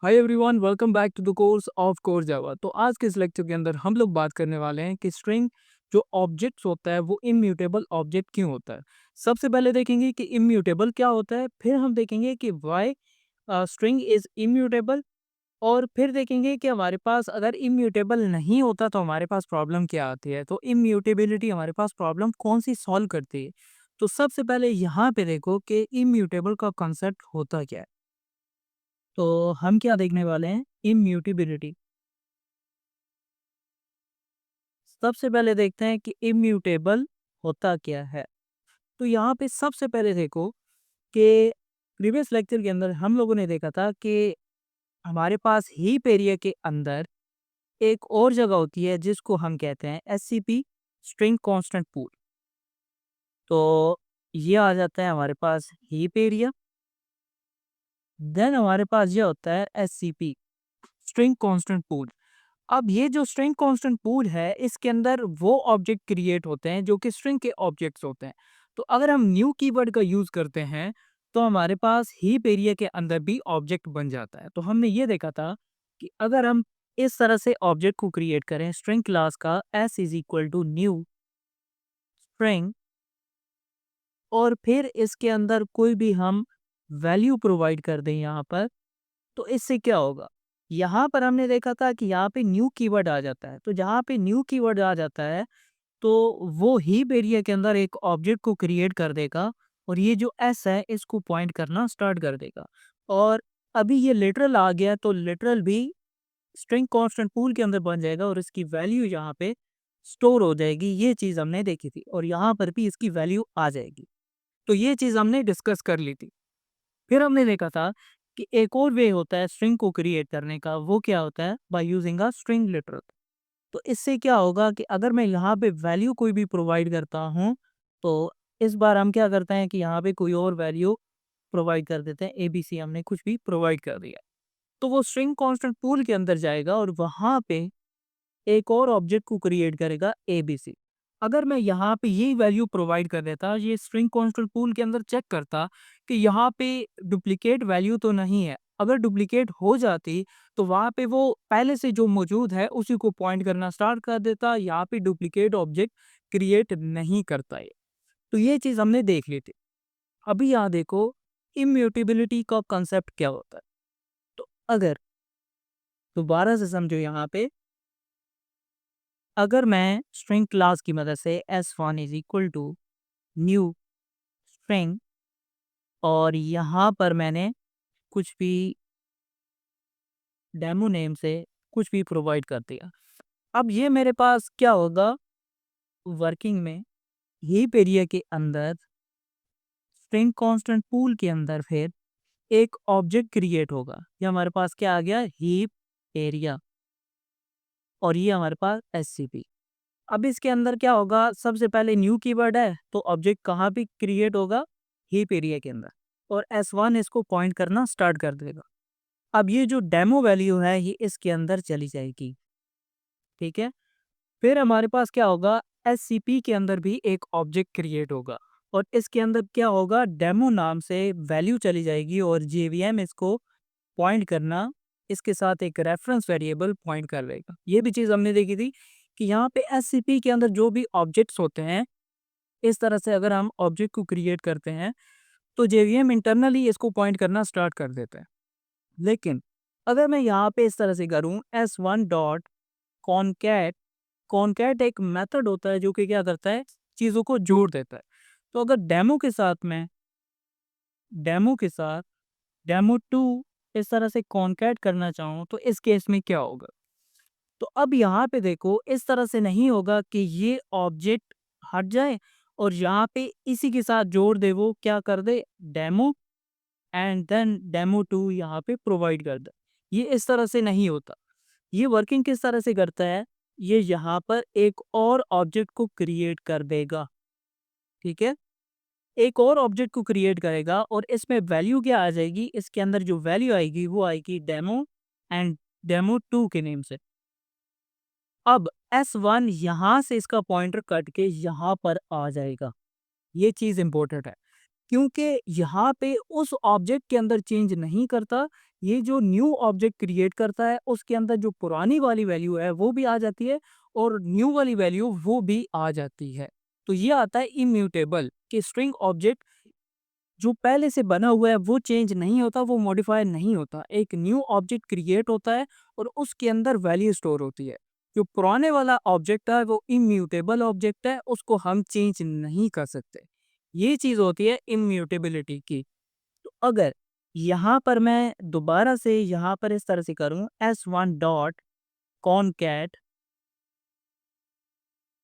Hi everyone, welcome back to the course of core Java. तो आज के इस लेक्चर के अंदर हम लोग बात करने वाले हैं कि स्ट्रिंग जो ऑब्जेक्ट्स होता है वो इम्यूटेबल ऑब्जेक्ट क्यों होता है। सबसे पहले देखेंगे कि इम्यूटेबल क्या होता है, फिर हम देखेंगे कि व्हाई स्ट्रिंग इज इम्यूटेबल, और फिर देखेंगे कि हमारे पास अगर इम्यूटेबल नहीं होता तो हमारे पास प्रॉब्लम क्या आती है। तो इम्यूटेबिलिटी हमारे पास प्रॉब्लम कौन सी सॉल्व करती है। तो सबसे पहले यहाँ पे देखो कि इम्यूटेबल का कॉन्सेप्ट होता क्या है। तो हम क्या देखने वाले हैं, इम्यूटेबिलिटी। सबसे पहले देखते हैं कि इम्यूटेबल होता क्या है। तो यहाँ पे सबसे पहले देखो कि प्रीवियस लेक्चर के अंदर हम लोगों ने देखा था कि हमारे पास हीप एरिया के अंदर एक और जगह होती है जिसको हम कहते हैं एससीपी, स्ट्रिंग कांस्टेंट पूल। तो ये आ जाता है हमारे पास हीप एरिया, देन हमारे पास ये होता है एससीपी, स्ट्रिंग कांस्टेंट पूल। अब ये जो स्ट्रिंग कांस्टेंट पूल है इसके अंदर वो ऑब्जेक्ट क्रिएट होते हैं जो कि स्ट्रिंग के ऑब्जेक्ट्स होते हैं। तो अगर हम न्यू कीवर्ड का यूज करते हैं तो हमारे पास हीप एरिया के अंदर भी ऑब्जेक्ट बन जाता है। तो हमने ये देखा था कि अगर हम इस तरह से ऑब्जेक्ट को क्रिएट करें स्ट्रिंग क्लास का s is equal to new string, और फिर इसके अंदर कोई भी हम वैल्यू प्रोवाइड कर दें यहाँ पर, तो इससे क्या होगा। यहाँ पर हमने देखा था कि यहाँ पे न्यू कीवर्ड आ जाता है। तो जहाँ पे न्यू कीवर्ड आ जाता है तो वो हीप एरिया के अंदर एक ऑब्जेक्ट को क्रिएट कर देगा, और ये जो एस है इसको पॉइंट करना स्टार्ट कर देगा। और अभी ये लिटरल आ गया तो लिटरल भी स्ट्रिंग कांस्टेंट पूल के अंदर बन जाएगा और इसकी वैल्यू यहाँ पे स्टोर हो जाएगी। ये चीज़ हमने देखी थी और यहाँ पर भी इसकी वैल्यू आ जाएगी। तो ये चीज़ हमने डिस्कस कर ली थी। फिर हमने देखा था कि एक और वे होता है स्ट्रिंग को क्रिएट करने का, वो क्या होता है, by using a string literal. तो इससे क्या होगा कि अगर मैं यहाँ पे वैल्यू कोई भी प्रोवाइड करता हूँ तो इस बार हम क्या करते हैं कि यहाँ पे कोई और वैल्यू प्रोवाइड कर देते हैं। एबीसी हमने कुछ भी प्रोवाइड कर दिया तो वो स्ट्रिंग कांस्टेंट पूल के अंदर जाएगा और वहाँ पे एक और ऑब्जेक्ट को क्रिएट करेगा एबीसी। अगर मैं यहाँ पे ये वैल्यू प्रोवाइड कर देता, ये स्ट्रिंग कांस्टेंट पूल के अंदर चेक करता कि यहाँ पे डुप्लीकेट वैल्यू तो नहीं है। अगर डुप्लीकेट हो जाती तो वहाँ पे वो पहले से जो मौजूद है उसी को पॉइंट करना स्टार्ट कर देता। यहाँ पे डुप्लीकेट ऑब्जेक्ट क्रिएट नहीं करता है। तो ये चीज़ हमने देख ली थी। अभी यहाँ देखो इम्यूटेबिलिटी का कंसेप्ट क्या होता है। तो अगर दोबारा से समझो, यहाँ पे अगर मैं स्ट्रिंग क्लास की मदद से s1 is equal to new string, और यहाँ पर मैंने कुछ भी डेमो नेम से कुछ भी प्रोवाइड कर दिया, अब ये मेरे पास क्या होगा, वर्किंग में हीप एरिया के अंदर स्ट्रिंग कांस्टेंट पूल के अंदर फिर एक ऑब्जेक्ट क्रिएट होगा। ये हमारे पास क्या आ गया, हीप एरिया, और ये हमारे पास एससीपी। अब इसके अंदर क्या होगा, सबसे पहले न्यू कीवर्ड है तो ऑब्जेक्ट कहाँ पे क्रिएट होगा, हीप एरिया के अंदर, और S1 इसको पॉइंट करना स्टार्ट कर देगा। अब ये जो डेमो वैल्यू है ये इसके अंदर चली जाएगी, ठीक है। फिर हमारे पास क्या होगा, SCP के अंदर भी एक ऑब्जेक्ट क्रिएट होगा और इसके अंदर क्या होगा, डेमो नाम से वैल्यू चली जाएगी और JVM इसको पॉइंट करना, इसके साथ एक रेफरेंस वेरिएबल पॉइंट कर लेगा। ये भी चीज़ हमने देखी थी कि यहाँ पे SCP के अंदर जो भी ऑब्जेक्ट्स होते हैं, इस तरह से अगर हम ऑब्जेक्ट को क्रिएट करते हैं तो JVM इंटरनली इसको पॉइंट करना स्टार्ट कर देता है। लेकिन अगर मैं यहाँ पे इस तरह से करूँ S1 डॉट कॉनकैट, कॉनकैट एक मेथड होता है जो कि क्या करता है, चीज़ों को जोड़ देता है। तो अगर डेमो के साथ डेमो टू इस तरह से कॉनकैट करना चाहूँ तो इस केस में क्या होगा। तो अब यहाँ पे देखो इस तरह से नहीं होगा कि ये ऑब्जेक्ट हट जाए और यहाँ पे इसी के साथ जोड़ दे, वो क्या कर दे, demo and then demo to यहाँ पे प्रोवाइड कर दे। ये इस तरह से नहीं होता। ये वर्किंग किस तरह से करता है, ये यहाँ पर एक और ऑब्जेक्ट को क्रिएट कर देगा, ठीक है। एक और ऑब्जेक्ट को क्रिएट करेगा और इसमें वैल्यू क्या आ जाएगी, इसके अंदर जो वैल्यू आएगी वो आएगी डेमो एंड डेमो टू के नेम से। अब S1 यहाँ से इसका पॉइंटर कट के यहाँ पर आ जाएगा। ये चीज़ इंपॉर्टेंट है क्योंकि यहाँ पे उस ऑब्जेक्ट के अंदर चेंज नहीं करता ये जो न्यू ऑब्जेक्ट क्रिएट करता है उसके अंदर जो पुरानी वाली वैल्यू है वो भी आ जाती है और न्यू वाली वैल्यू वो भी आ जाती है। तो ये आता है इम्यूटेबल कि स्ट्रिंग ऑब्जेक्ट जो पहले से बना हुआ है वो चेंज नहीं होता, वो मॉडिफाई नहीं होता। एक न्यू ऑब्जेक्ट क्रिएट होता है और उसके अंदर वैल्यू स्टोर होती है। जो पुराने वाला ऑब्जेक्ट है वो इम्यूटेबल ऑब्जेक्ट है, उसको हम चेंज नहीं कर सकते। ये चीज़ होती है इम्यूटेबिलिटी की। तो अगर यहाँ पर मैं दोबारा से यहाँ पर इस तरह से करूँ s1 डॉट कॉनकैट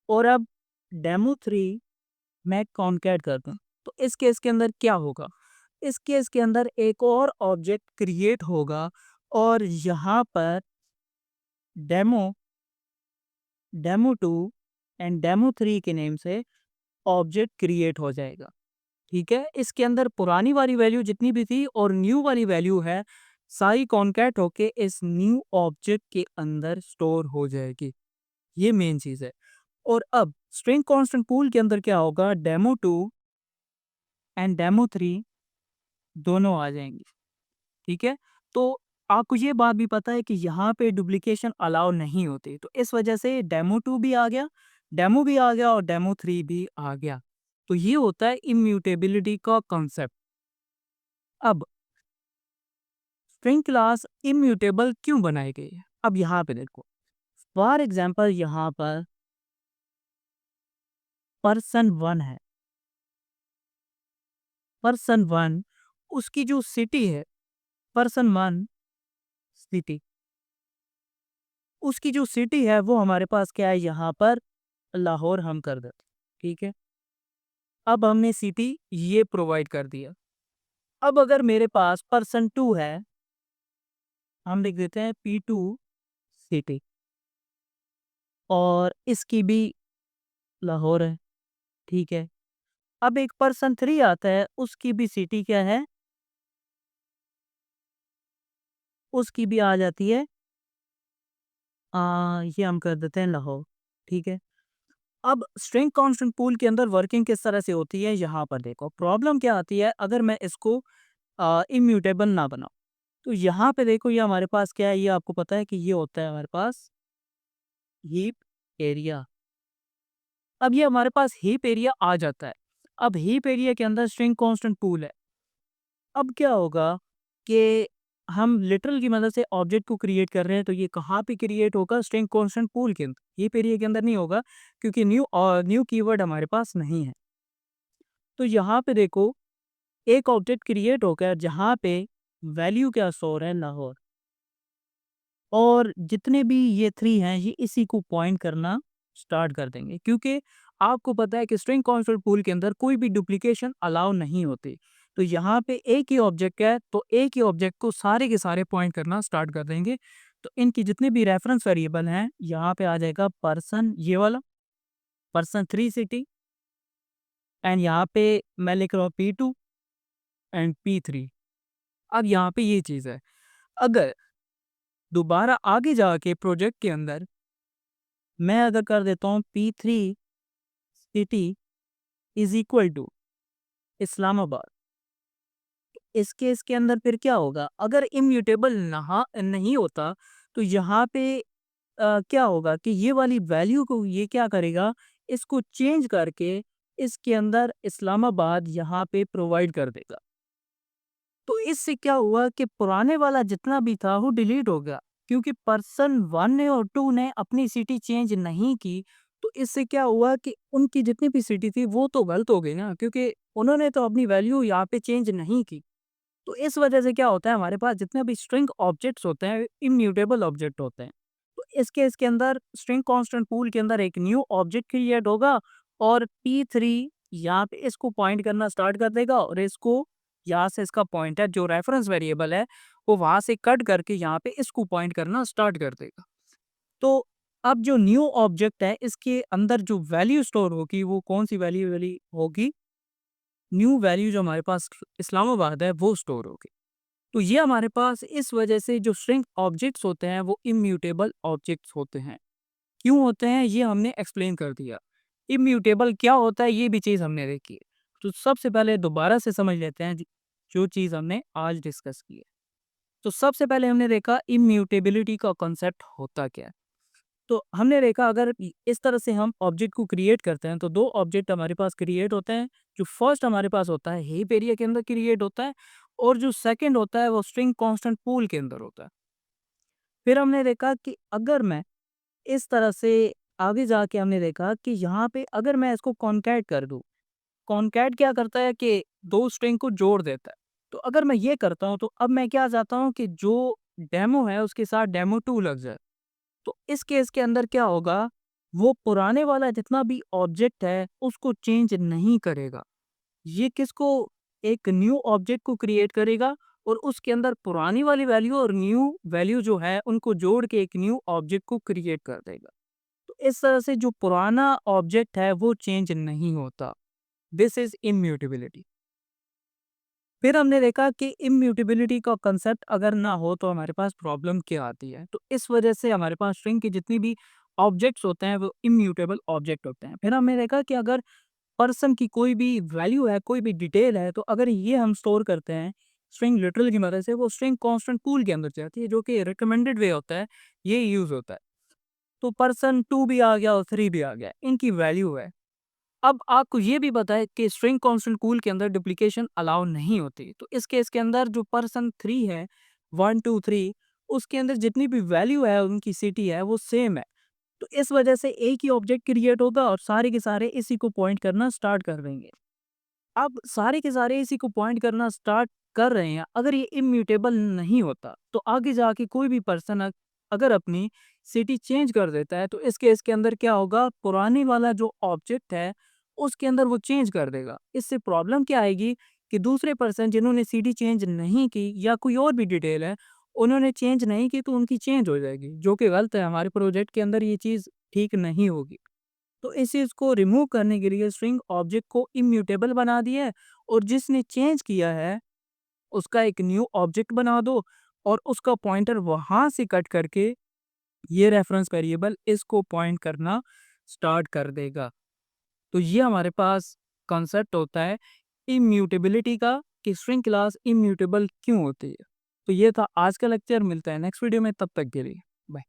और अब डेमो3 मैं कॉनकैट कर दूँ, तो इस केस के अंदर क्या होगा? इस केस के अंदर एक और ऑब्जेक्ट क्रिएट होगा और यहाँ पर डेमो डेमो2 एंड डेमो3 के नेम से ऑब्जेक्ट क्रिएट हो जाएगा। ठीक है, इसके अंदर पुरानी वाली वैल्यू जितनी भी थी और न्यू वाली वैल्यू है, सारी कॉन्कैट होके इस न्यू ऑब्जेक्ट के अंदर स्टोर हो जाएगी। ये मेन चीज़ है। और अब स्ट्रिंग कांस्टेंट पूल के अंदर क्या होगा, डेमो2 एंड डेमो3 दोनों आ जाएंगे। ठीक है, तो आपको ये बात भी पता है कि यहाँ पे डुप्लीकेशन अलाउ नहीं होती, तो इस वजह से डेमो2 भी आ गया, डेमो भी आ गया और डेमो3 भी आ गया। तो ये होता है इम्यूटेबिलिटी का कॉन्सेप्ट। अब स्ट्रिंग क्लास इम्यूटेबल क्यों बनाई गई है? अब यहाँ पे देखो, फॉर एग्जांपल यहाँ पर पर्सन 1 है। पर्सन 1 उसकी जो सिटी है, पर्सन 1 सिटी, उसकी जो सिटी है वो हमारे पास क्या है, यहाँ पर लाहौर हम कर देते। ठीक है, अब हमने सिटी ये प्रोवाइड कर दिया। अब अगर मेरे पास पर्सन 2 है, हम लिख देते हैं P2 सिटी और इसकी भी लाहौर है। ठीक है, अब एक पर्सन 3 आता है, उसकी भी सिटी क्या है, उसकी भी आ जाती है ये हम कर देते हैं लाहौर। ठीक है, अब स्ट्रिंग कांस्टेंट पूल के अंदर वर्किंग किस तरह से होती है, यहाँ पर देखो प्रॉब्लम क्या आती है अगर मैं इसको इम्यूटेबल ना बनाऊं। तो यहाँ पे देखो ये हमारे पास क्या है, ये आपको पता है कि ये होता है हमारे पास हीप एरिया। अब ये हमारे पास हीप एरिया आ जाता है। अब हीप एरिया के अंदर स्ट्रिंग कांस्टेंट पूल है। अब क्या होगा कि हम लिटरल की मदद से ऑब्जेक्ट को क्रिएट कर रहे हैं, तो ये कहाँ पे क्रिएट होगा, स्ट्रिंग कांस्टेंट पूल के अंदर, हीप एरिया के अंदर नहीं होगा, क्योंकि न्यू कीवर्ड हमारे पास नहीं है। तो यहाँ पे देखो एक ऑब्जेक्ट क्रिएट होकर जहाँ पे वैल्यू क्या स्टोर है, लाहौर, और जितने भी ये 3 हैं ये इसी को पॉइंट करना स्टार्ट कर देंगे, क्योंकि आपको पता है कि स्ट्रिंग कांस्टेंट पूल के अंदर कोई भी डुप्लीकेशन अलाउ नहीं होती। तो यहाँ पे एक ही ऑब्जेक्ट है, तो एक ही ऑब्जेक्ट को सारे के सारे पॉइंट करना स्टार्ट कर देंगे। तो इनकी जितने भी रेफरेंस वेरिएबल हैं, यहाँ पे आ जाएगा पर्सन, ये वाला पर्सन 3 सिटी, एंड यहाँ पे मैं लिख रहा हूँ P2 एंड P3। अब यहाँ पे ये चीज़ है, अगर दोबारा आगे जाके प्रोजेक्ट के अंदर मैं अगर कर देता हूँ P3 city is equal to Islamabad, इस केस के अंदर फिर क्या होगा, अगर इम्यूटेबल नहा नहीं होता तो यहाँ पे क्या होगा कि ये वाली वैल्यू को ये क्या करेगा, इसको चेंज करके इसके अंदर इस्लामाबाद यहाँ पे प्रोवाइड कर देगा। तो इससे क्या हुआ कि पुराने वाला जितना भी था वो डिलीट हो गया, क्योंकि पर्सन 1 ने और 2 ने अपनी सिटी चेंज नहीं की। तो इससे क्या हुआ कि उनकी जितनी भी सिटी थी वो तो गलत हो गई ना, क्योंकि उन्होंने तो अपनी वैल्यू यहाँ पे चेंज नहीं की। तो इस वजह से क्या होता है, हमारे पास जितने भी स्ट्रिंग ऑब्जेक्ट्स होते हैं इम्यूटेबल ऑब्जेक्ट होते हैं। तो इस केस के अंदर स्ट्रिंग कांस्टेंट पूल के अंदर एक न्यू ऑब्जेक्ट क्रिएट होगा और P3 यहाँ पे इसको पॉइंट करना स्टार्ट कर देगा और इसको यहाँ से इसका पॉइंटर जो रेफरेंस वेरिएबल है वो वहां से कट करके यहाँ पे इसको पॉइंट करना स्टार्ट कर देगा। तो अब जो न्यू ऑब्जेक्ट है इसके अंदर जो वैल्यू स्टोर होगी वो कौन सी वैल्यू वाली होगी, न्यू वैल्यू जो हमारे पास इस्लामाबाद है वो स्टोर होगी। तो ये हमारे पास इस वजह से जो स्ट्रिंग ऑब्जेक्ट्स होते हैं वो इम्यूटेबल ऑब्जेक्ट्स होते हैं। क्यों होते हैं ये हमने एक्सप्लेन कर दिया। इम्यूटेबल क्या होता है ये भी चीज़ हमने देखी है। तो सबसे पहले दोबारा से समझ लेते हैं जो चीज़ हमने आज डिस्कस की है। तो सबसे पहले हमने देखा इम्यूटेबिलिटी का कॉन्सेप्ट होता क्या है। तो हमने देखा अगर इस तरह से हम ऑब्जेक्ट को क्रिएट करते हैं तो दो ऑब्जेक्ट हमारे पास क्रिएट होते हैं। जो फर्स्ट हमारे पास होता है हीप एरिया के अंदर क्रिएट होता है, और जो सेकंड होता है वो स्ट्रिंग कांस्टेंट पूल के अंदर होता है। फिर हमने देखा कि अगर मैं इस तरह से आगे जाके हमने देखा कि यहाँ पे अगर मैं इसको कॉन्कैट कर दूं, कॉन्कैट क्या करता है कि दो स्ट्रिंग को जोड़ देता है। तो अगर मैं ये करता हूँ तो अब मैं क्या चाहता हूँ कि जो डेमो है उसके साथ डेमो टू लग जाए। तो इस केस के अंदर क्या होगा, वो पुराने वाला जितना भी ऑब्जेक्ट है उसको चेंज नहीं करेगा। ये किसको, एक न्यू ऑब्जेक्ट को क्रिएट करेगा, और उसके अंदर पुरानी वाली वैल्यू और न्यू वैल्यू जो है उनको जोड़ के एक न्यू ऑब्जेक्ट को क्रिएट कर देगा। तो इस तरह से जो पुराना ऑब्जेक्ट है वो चेंज नहीं होता। This is immutability. फिर हमने देखा कि इम्यूटेबिलिटी का कंसेप्ट अगर ना हो तो हमारे पास प्रॉब्लम क्या आती है। तो इस वजह से हमारे पास स्ट्रिंग की जितनी भी ऑब्जेक्ट्स होते हैं वो इम्यूटेबल ऑब्जेक्ट होते हैं। फिर हमने देखा कि अगर पर्सन की कोई भी वैल्यू है, कोई भी डिटेल है, तो अगर ये हम स्टोर करते हैं स्ट्रिंग लिटरल की मदद से, वो स्ट्रिंग कांस्टेंट पूल के अंदर जाती है, जो कि रिकमेंडेड वे होता है, ये यूज होता है। तो पर्सन 2 भी आ गया और 3 भी आ गया, इनकी वैल्यू है। अब आपको ये भी पता है कि स्ट्रिंग कांस्टेंट पूल के अंदर डुप्लीकेशन अलाउ नहीं होती। तो इस केस के अंदर जो पर्सन 3 है, 1 2 3, उसके अंदर जितनी भी वैल्यू है, उनकी सिटी है, वो सेम है। तो इस वजह से एक ही ऑब्जेक्ट क्रिएट होगा और सारे के सारे इसी को पॉइंट करना स्टार्ट कर देंगे। अब सारे के सारे इसी को पॉइंट करना स्टार्ट कर रहे हैं, अगर ये इम्यूटेबल नहीं होता तो आगे जाके कोई भी पर्सन अगर अपनी सिटी चेंज कर देता है तो इस केस के अंदर क्या होगा, पुराने वाला जो ऑब्जेक्ट है उसके अंदर वो चेंज कर देगा। इससे प्रॉब्लम क्या आएगी कि दूसरे पर्सन जिन्होंने सिटी चेंज नहीं की या कोई और भी डिटेल है उन्होंने चेंज नहीं की तो उनकी चेंज हो जाएगी, जो कि गलत है। हमारे प्रोजेक्ट के अंदर ये चीज़ ठीक नहीं होगी। तो इस चीज़ को रिमूव करने के लिए स्ट्रिंग ऑब्जेक्ट को इम्यूटेबल बना दिया है, और जिसने चेंज किया है उसका एक न्यू ऑब्जेक्ट बना दो, और उसका पॉइंटर वहां से कट करके ये रेफरेंस वेरिएबल इसको पॉइंट करना स्टार्ट कर देगा। तो ये हमारे पास कॉन्सेप्ट होता है इम्यूटेबिलिटी का, कि स्ट्रिंग क्लास इम्यूटेबल क्यों होती है। तो ये था आज का लेक्चर, मिलता है नेक्स्ट वीडियो में, तब तक के लिए बाय।